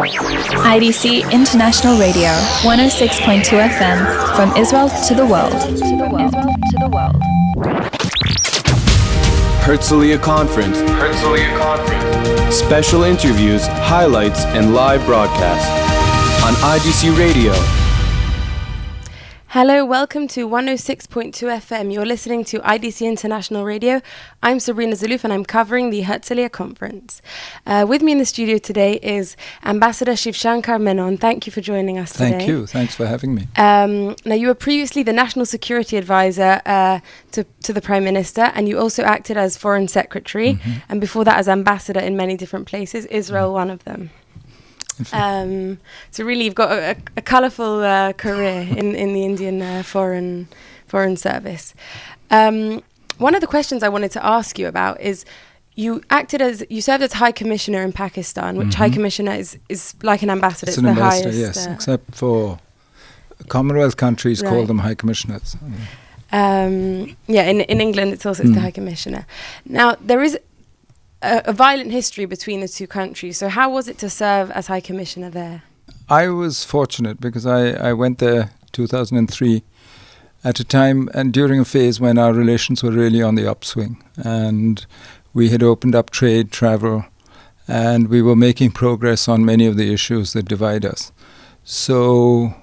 IDC International Radio, 106.2 FM, from Israel to the world. Herzliya Conference. Special interviews, highlights, and live broadcasts on IDC Radio. Hello, welcome to 106.2 FM. You're listening to IDC International Radio. I'm Sabrina Zeloof and I'm covering the Herzliya Conference. With me in the studio today is Ambassador Shivshankar Menon. Thank you for joining us today. Thank you. Thanks for having me. Now, you were previously the National Security Advisor to the Prime Minister, and you also acted as Foreign Secretary, and before that as Ambassador in many different places, Israel one of them. So really, you've got a colourful career in the Indian foreign service. One of the questions I wanted to ask you about is you served as High Commissioner in Pakistan, which High Commissioner is like an ambassador. It's an ambassador, yes, except for Commonwealth countries call them High Commissioners. In England it's the High Commissioner. Now there is a violent history between the two countries. So how was it to serve as High Commissioner there? I was fortunate because I went there 2003 at a time and during a phase when our relations were really on the upswing. And we had opened up trade, travel, and we were making progress on many of the issues that divide us. So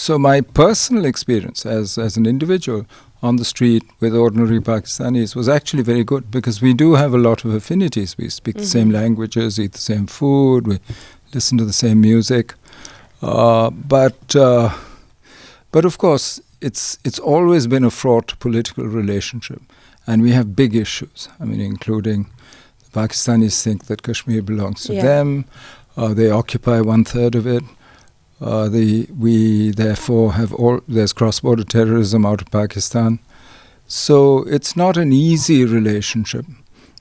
my personal experience as an individual on the street with ordinary Pakistanis was actually very good because we do have a lot of affinities. We speak the same languages, eat the same food, we listen to the same music. But of course, it's always been a fraught political relationship. And we have big issues, including the Pakistanis think that Kashmir belongs to them. They occupy 1/3 of it. We therefore have there's cross-border terrorism out of Pakistan. So it's not an easy relationship.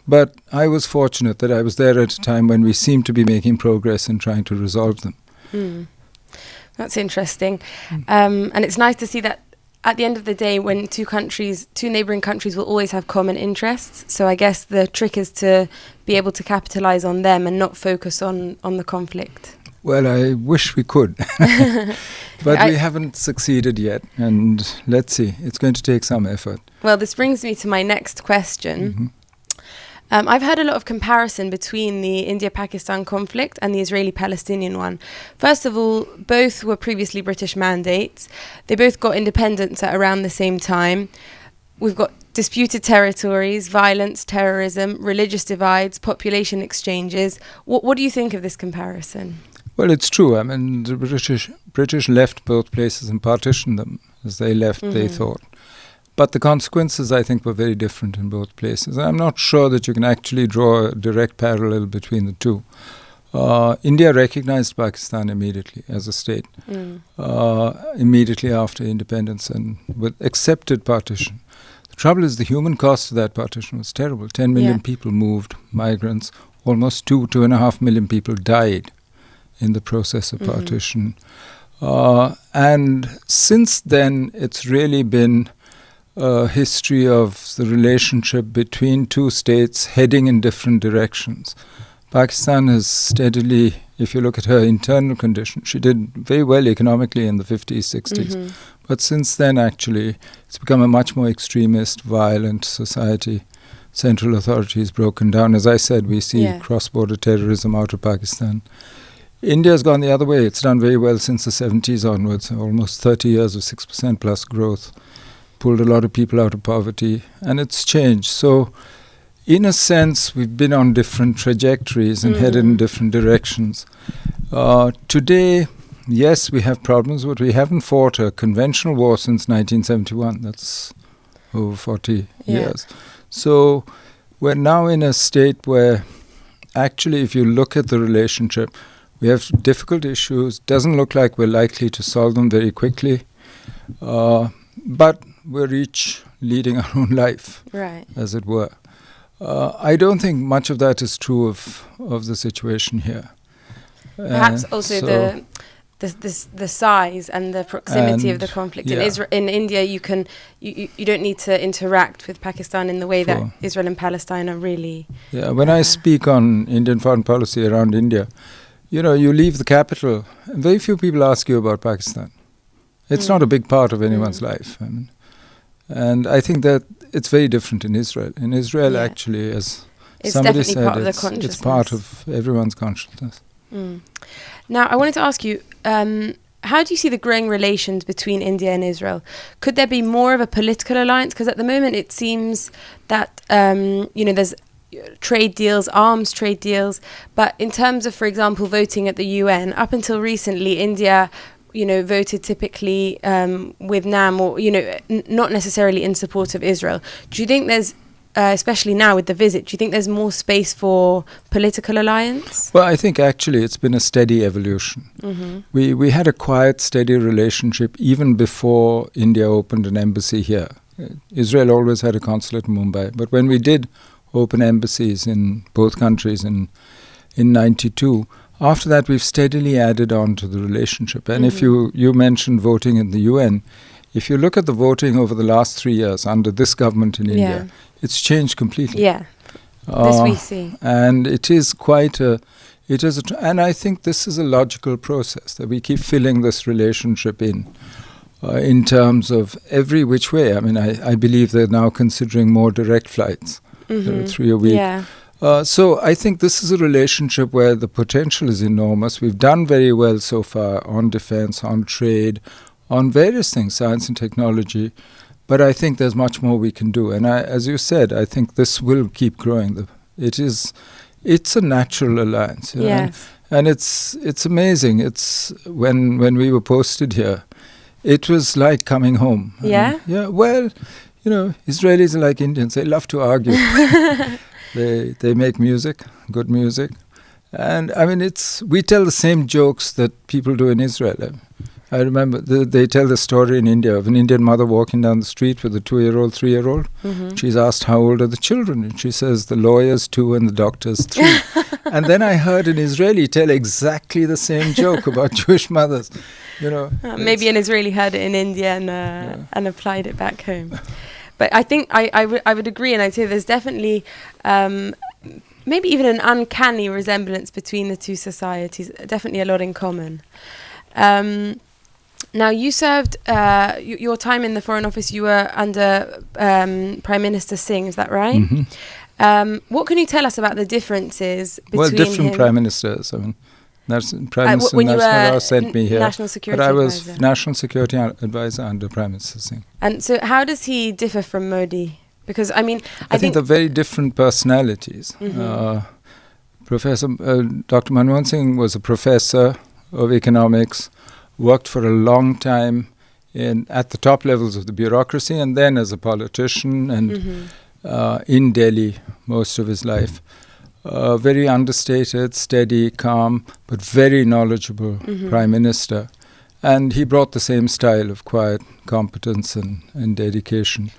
But I was fortunate that I was there at a time when we seemed to be making progress in trying to resolve them. That's interesting. And it's nice to see that at the end of the day, when two neighbouring countries will always have common interests. So I guess the trick is to be able to capitalise on them and not focus on the conflict. Well, I wish we could, but we haven't succeeded yet, and let's see. It's going to take some effort. Well, this brings me to my next question. I've heard a lot of comparison between the India-Pakistan conflict and the Israeli-Palestinian one. First of all, both were previously British mandates. They both got independence at around the same time. We've got disputed territories, violence, terrorism, religious divides, population exchanges. What do you think of this comparison? Well, it's true. The British left both places and partitioned them as they left, they thought. But the consequences, I think, were very different in both places. I'm not sure that you can actually draw a direct parallel between the two. India recognized Pakistan immediately as a state, immediately after independence and accepted partition. The trouble is the human cost of that partition was terrible. 10 million people moved, migrants. Almost 2.5 million people died in the process of partition. And since then, it's really been a history of the relationship between two states heading in different directions. Pakistan has steadily, if you look at her internal condition, she did very well economically in the 50s, 60s. But since then, actually, it's become a much more extremist, violent society. Central authority is broken down. As I said, we see cross-border terrorism out of Pakistan. India's gone the other way. It's done very well since the 70s onwards, almost 30 years of 6% plus growth, pulled a lot of people out of poverty, and it's changed. So, in a sense, we've been on different trajectories and headed in different directions. Today, yes, we have problems, but we haven't fought a conventional war since 1971. That's over 40 years. So, we're now in a state where, actually, if you look at the relationship, we have difficult issues. Doesn't look like we're likely to solve them very quickly. But we're each leading our own life, as it were. I don't think much of that is true of the situation here. Perhaps also the size and the proximity of the conflict. In India, you don't need to interact with Pakistan in the way that Israel and Palestine are really. When I speak on Indian foreign policy around India, you leave the capital, and very few people ask you about Pakistan. It's not a big part of anyone's life. And I think that it's very different in Israel. In Israel, actually, as it's somebody definitely said, part of the consciousness. it's part of everyone's consciousness. Now, I wanted to ask you, how do you see the growing relations between India and Israel? Could there be more of a political alliance? Because at the moment it seems that, there's trade deals, arms trade deals. But in terms of, for example, voting at the UN, up until recently, India, voted typically with NAM or, not necessarily in support of Israel. Do you think there's, especially now with the visit, do you think there's more space for political alliance? Well, I think actually it's been a steady evolution. We had a quiet, steady relationship even before India opened an embassy here. Israel always had a consulate in Mumbai. But when we did open embassies in both countries in 92, after that we've steadily added on to the relationship. And if you mentioned voting in the UN, if you look at the voting over the last 3 years under this government in India, it's changed completely. Yeah, this we see. And it is and I think this is a logical process that we keep filling this relationship in terms of every which way. I mean, I believe they're now considering more direct flights, 3 a week. Yeah. So I think this is a relationship where the potential is enormous. We've done very well so far on defense, on trade, on various things, science and technology. But I think there's much more we can do. And as you said, I think this will keep growing. It's a natural alliance. Yes. And it's amazing. It's when we were posted here, it was like coming home. Yeah? Well, Israelis are like Indians. They love to argue. They make music, good music. And I mean, we tell the same jokes that people do in Israel. I remember they tell the story in India of an Indian mother walking down the street with a 2-year-old, 3-year-old. She's asked, how old are the children? And she says, the lawyer's 2 and the doctor's 3. And then I heard an Israeli tell exactly the same joke about Jewish mothers. Maybe an Israeli heard it in India and applied it back home. But I think I would agree, and I'd say there's definitely maybe even an uncanny resemblance between the two societies. Definitely a lot in common. Now, you served your time in the Foreign Office. You were under Prime Minister Singh, is that right? What can you tell us about the differences between different prime ministers. I mean, Prime Minister Rao sent me here. National Security but I was Advisor. National Security Advisor under Prime Minister Singh. And so how does he differ from Modi? Because, I mean, I think they're very different personalities. Professor Dr. Manmohan Singh was a professor of economics, worked for a long time at the top levels of the bureaucracy, and then as a politician and in Delhi most of his life. Very understated, steady, calm, but very knowledgeable prime minister. And he brought the same style of quiet competence and dedication.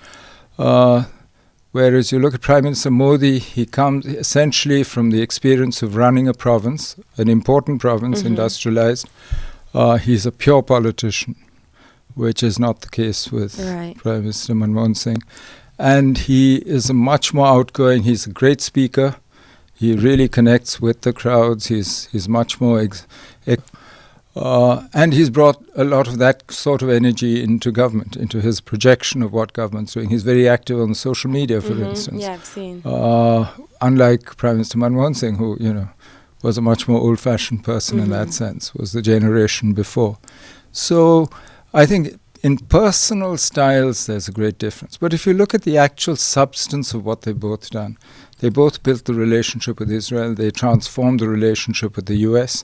Whereas you look at Prime Minister Modi, he comes essentially from the experience of running a province, an important province, industrialized. He's a pure politician, which is not the case with Prime Minister Manmohan Singh. And he is much more outgoing. He's a great speaker. He really connects with the crowds. He's much more... and he's brought a lot of that sort of energy into government, into his projection of what government's doing. He's very active on social media, for instance. Yeah, I've seen. Unlike Prime Minister Manmohan Singh, who, was a much more old-fashioned person in that sense, was the generation before. So I think in personal styles, there's a great difference. But if you look at the actual substance of what they've both done, they both built the relationship with Israel. They transformed the relationship with the US.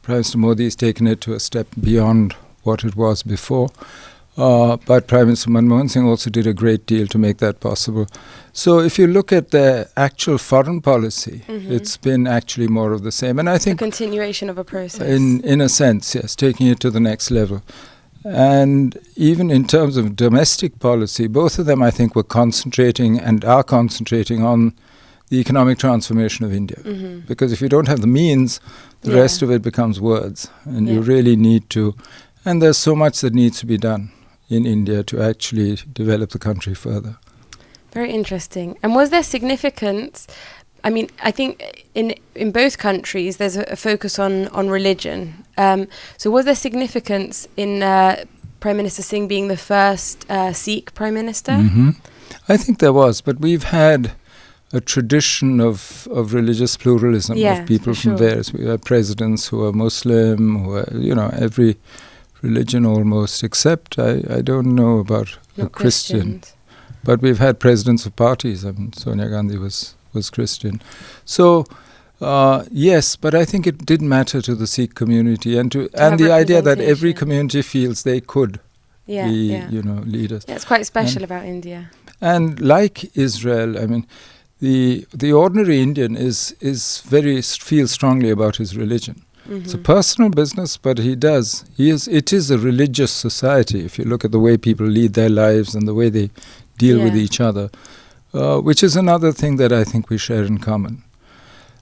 Prime Minister Modi has taken it to a step beyond what it was before. But Prime Minister Manmohan Singh also did a great deal to make that possible. So if you look at the actual foreign policy, it's been actually more of the same. And I think a continuation of a process. In a sense, yes, taking it to the next level. And even in terms of domestic policy, both of them, I think, were concentrating and are concentrating on the economic transformation of India. Because if you don't have the means, the rest of it becomes words. And you really need to... And there's so much that needs to be done in India to actually develop the country further. Very interesting. And was there significance I mean, I think in both countries there's a focus on religion. So was there significance in Prime Minister Singh being the first Sikh Prime Minister? Mm-hmm. I think there was, but we've had a tradition of religious pluralism, of people from various. We have presidents who are Muslim, who are, every religion almost, except I don't know about a Christian. But we've had presidents of parties. I mean, Sonia Gandhi was Christian. So, yes, but I think it did matter to the Sikh community and the idea that every community feels they could be, leaders. Yeah, it's quite special about India. And like Israel, I mean, the ordinary Indian feels strongly about his religion. Mm-hmm. It's a personal business, but it is a religious society. If you look at the way people lead their lives and the way they deal with each other, which is another thing that I think we share in common.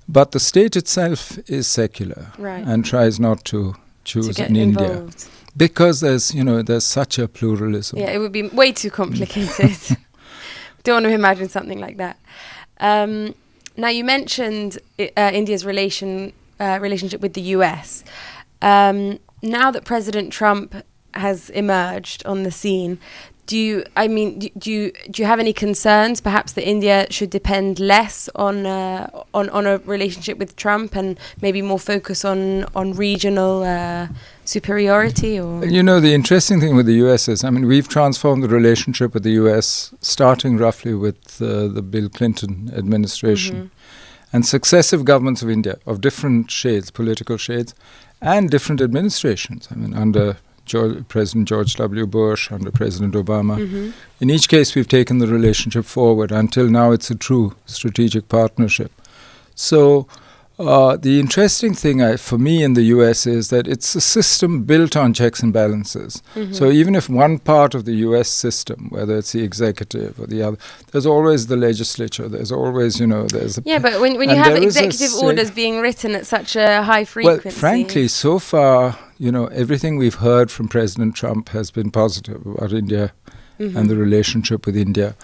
But the state itself is secular and tries not to choose in India because there's such a pluralism. Yeah, it would be way too complicated. Don't want to imagine something like that. Now you mentioned India's relationship with the US. Now that President Trump has emerged on the scene, do you have any concerns perhaps that India should depend less on a relationship with Trump and maybe more focus on regional superiority? Or the interesting thing with the US is, I mean, we've transformed the relationship with the US starting roughly with the Bill Clinton administration. Mm-hmm. And successive governments of India of different shades, political shades, and different administrations. I mean, under President George W. Bush, under President Obama. Mm-hmm. In each case, we've taken the relationship forward. Until now, it's a true strategic partnership. So the interesting thing for me in the US is that it's a system built on checks and balances. Mm-hmm. So even if one part of the US system, whether it's the executive or the other, there's always the legislature, there's always, there's a... Yeah, but when you have executive orders being written at such a high frequency... Well, frankly, so far, everything we've heard from President Trump has been positive about India and the relationship with India.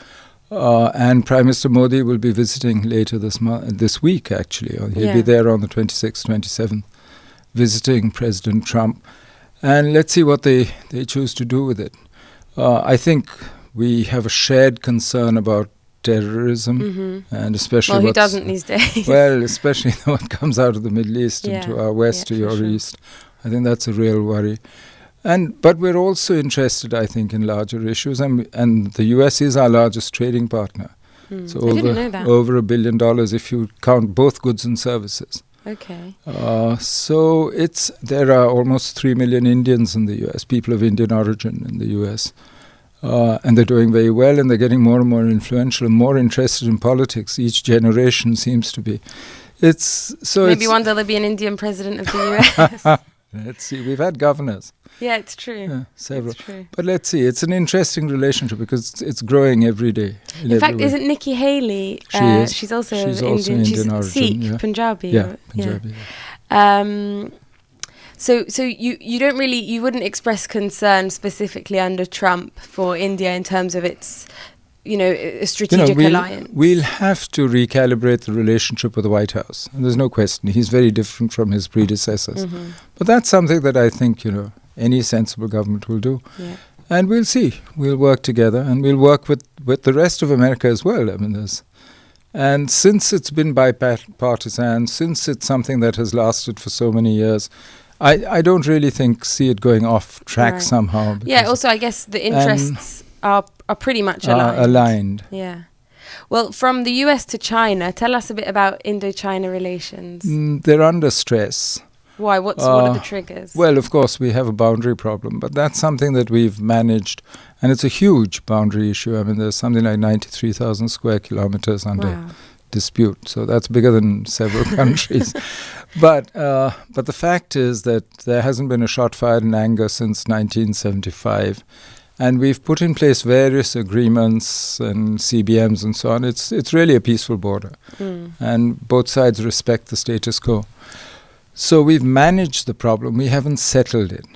And Prime Minister Modi will be visiting later this week, actually. He'll be there on the 26th, 27th, visiting President Trump. And let's see what they choose to do with it. I think we have a shared concern about terrorism, and especially who doesn't these days? Well, especially what comes out of the Middle East into our west to your east. I think that's a real worry. But we're also interested, I think, in larger issues, and the US is our largest trading partner. So I didn't know that. Over $1 billion if you count both goods and services. Okay. So there are almost 3 million Indians in the US, people of Indian origin in the US. And they're doing very well, and they're getting more and more influential and more interested in politics. Each generation seems to be. Maybe one day there'll be an Indian president of the US. Let's see. We've had governors. Yeah, it's true. Yeah, several. It's true. But let's see. It's an interesting relationship because it's growing every day. In fact, isn't Nikki Haley? She is. She's also Indian she's origin. Sikh, Punjabi. Yeah, Punjabi. Yeah. So you don't really, you wouldn't express concern specifically under Trump for India in terms of its, a strategic alliance. We'll have to recalibrate the relationship with the White House. And there's no question. He's very different from his predecessors. Mm-hmm. But that's something that I think, any sensible government will do. Yeah. And we'll see. We'll work together, and we'll work with the rest of America as well. I mean, and since it's been bipartisan, since it's something that has lasted for so many years, I don't really see it going off track somehow. Yeah, also I guess the interests are pretty much aligned. Yeah. Well, from the US to China, tell us a bit about Indo-China relations. They're under stress. Why? What are the triggers? Well, of course, we have a boundary problem, but that's something that we've managed, and it's a huge boundary issue. I mean, there's something like 93,000 square kilometers under dispute, so that's bigger than several countries. But the fact is that there hasn't been a shot fired in anger since 1975. And we've put in place various agreements and CBMs and so on. It's really a peaceful border. And both sides respect the status quo. So we've managed the problem. We haven't settled it.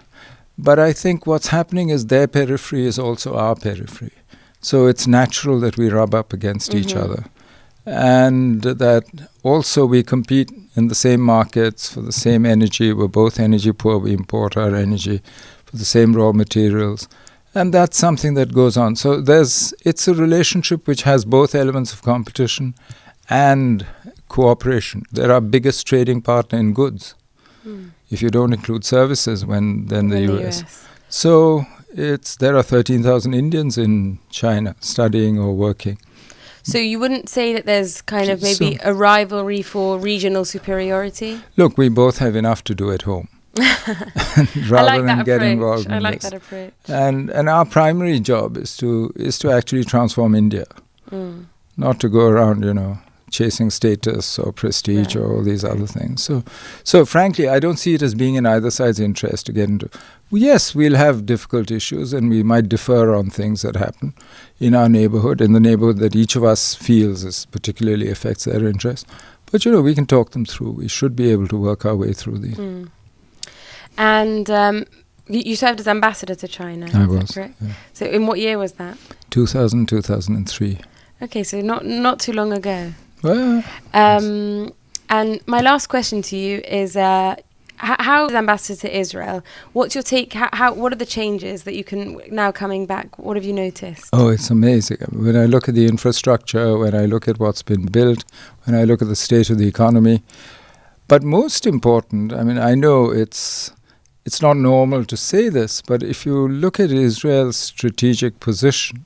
But I think what's happening is their periphery is also our periphery. So it's natural that we rub up against each other. and that also we compete in the same markets for the same energy. We're both energy poor. We import our energy for the same raw materials. And that's something that goes on. So it's a relationship which has both elements of competition and cooperation. They're our biggest trading partner in goods, if you don't include services, then the US. So there are 13,000 Indians in China studying or working. So you wouldn't say that there's kind of maybe a rivalry for regional superiority? Look, we both have enough to do at home. Rather than get involved in this. I like that approach. And our primary job is to actually transform India, not to go around, chasing status or prestige or all these other things. So frankly, I don't see it as being in either side's interest to get into. Yes, we'll have difficult issues and we might differ on things that happen in our neighborhood, in the neighborhood that each of us feels is particularly affects their interest. But, we can talk them through. We should be able to work our way through these. And you served as ambassador to China, I is was, that correct? yeah. So in what year was that? 2003. Okay, so not too long ago. Well, and my last question to you is, how as ambassador to Israel, what's your take? What are the changes that you can now coming back? What have you noticed? Oh, it's amazing. When I look at the infrastructure, when I look at what's been built, when I look at the state of the economy, but most important, I know it's not normal to say this, but if you look at Israel's strategic position,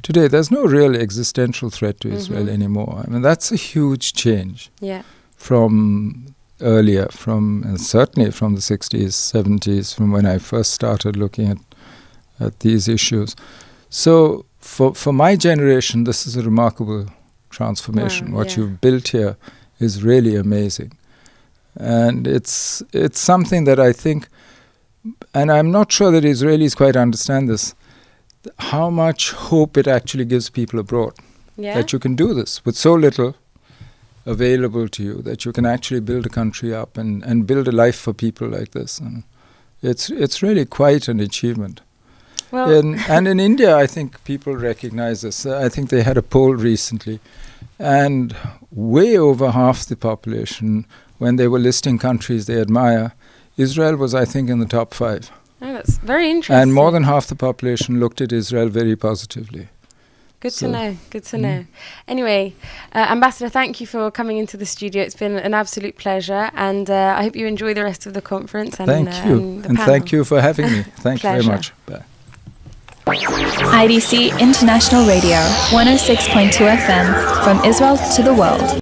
today there's no real existential threat to Israel anymore. That's a huge change from earlier, and certainly from the 60s, 70s, from when I first started looking at these issues. So for my generation, this is a remarkable transformation. What you've built here is really amazing. And it's something that I think, and I'm not sure that Israelis quite understand this, how much hope it actually gives people abroad. That you can do this with so little available to you, that you can actually build a country up and build a life for people like this. And it's really quite an achievement. Well, and in India, I think people recognize this. I think they had a poll recently, and way over half the population, when they were listing countries they admire, Israel was, I think, in the top 5. Oh, that's very interesting. And more than half the population looked at Israel very positively. Good to know. Anyway, Ambassador, thank you for coming into the studio. It's been an absolute pleasure, and I hope you enjoy the rest of the conference. And, thank you. And thank you for having me. Thank you very much. Bye. IDC International Radio, 106.2 FM, from Israel to the world.